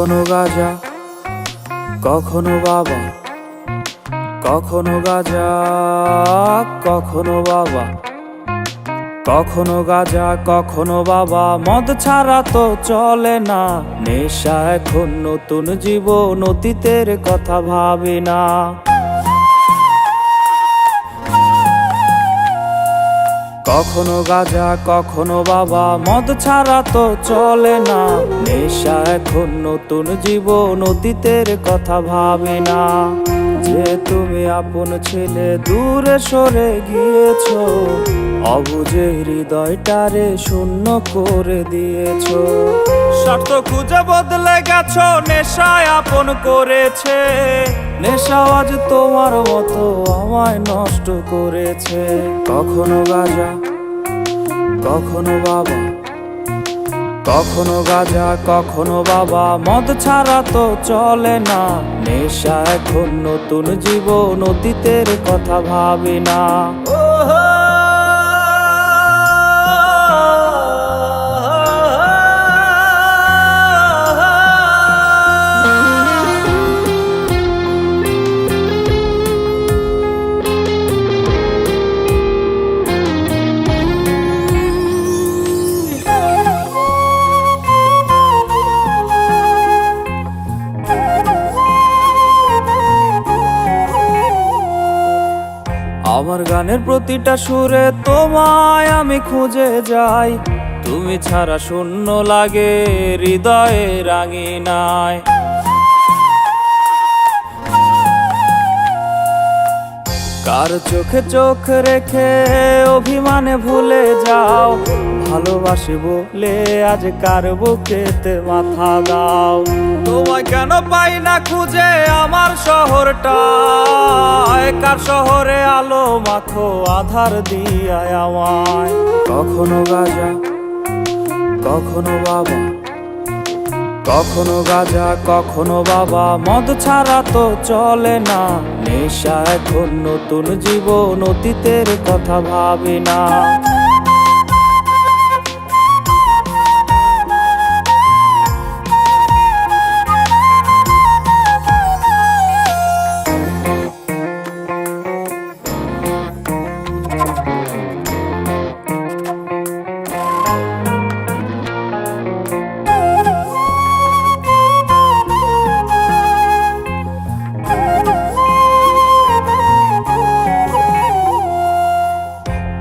কখনো গাজা, কখনো বাবা, কখনো গাজা, কখনো বাবা, কখনো গাজা, কখনো বাবা। মদ ছাড়া তো চলে না, নেশা এখন নতুন জীবন, অতীতের কথা ভাবি না। কখনো গাজা, কখনো বাবা, মদ ছাড়া তো চলে না, নেশা এখন নতুন জীবন, অতীতের কথা ভাবি না। যে তুমি আপন ছেলে দূরে সরে গিয়েছো, অবুঝে হৃদয়টারে শূন্য করে দিয়েছো। স্বার্থ খুঁজে বদলে গেছো, নেশায় আপন করেছে, নেশা আজ তোমার মতো আমায় নষ্ট করেছে। কখনো গাজা, কখনো বাবা, কখনো গাজা, কখনো বাবা, মদ ছাড়া তো চলে না, নেশা এখন নতুন জীবন, অতীতের কথা ভাবি না। আমার গানের প্রতিটা সুরে তোমায় আমি খুঁজে যাই, তুমি ছাড়া শূন্য লাগে হৃদয়ে রাঙিনায়। কার চোখে চোখ রেখে অভিমানে ভুলে যাও, ভালোবাসি বলে আজ কার বুকেতে মাথা দাও। তোমায় কেন পাই না খুঁজে আমার শহরটা, কার শহরে আলো মাখো আধার দিয়ায় আমায়। কখনো গাজা, কখনো বাবা, কখনো গাজা, কখনো বাবা, মদ ছাড়া তো চলে না, নেশা এখন নতুন জীবন, অতীতের কথা ভাবি না।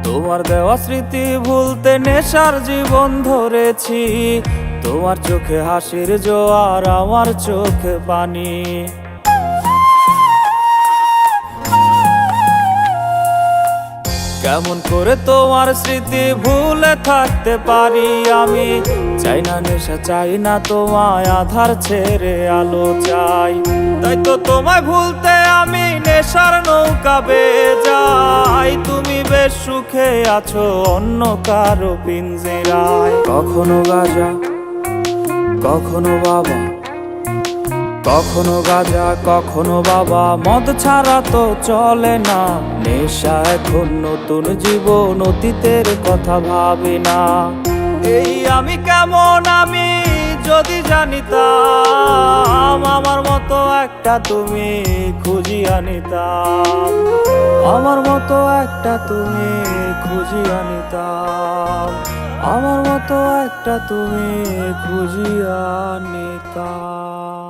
তোমার দেওয়া স্মৃতি ভুলতে নেশার জীবন ধরেছি, তোমার চোখে হাসির জোয়ার, আমার চোখে পানি। কেমন করে তোমার স্মৃতি ভুলে থাকতে পারি আমি, চাই না নেশা, চাই না তোমায়, আধার ছেড়ে আলো চাই। তাই তো তোমায় ভুলতে আমি নেশার নৌকা বেয়ে যাই, তুমি বেশ সুখে আছো অন্য কারো পিঞ্জিরায়। কখনো গাজা, কখনো বাবা, কখনো গাজা, কখনো বাবা, মদ ছাড়া তো চলে না, নেশা এখন নতুন জীবন, অতীতের কথা ভাবি না। এই আমি কেমন আমি যদি জানিতাম, আমার মতো একটা তুমি খুঁজিয়া নিতাম, আমার মতো একটা তুমি খুঁজিয়া নিতাম, আমার মতো একটা তুমি খুঁজিয়া নিতাম।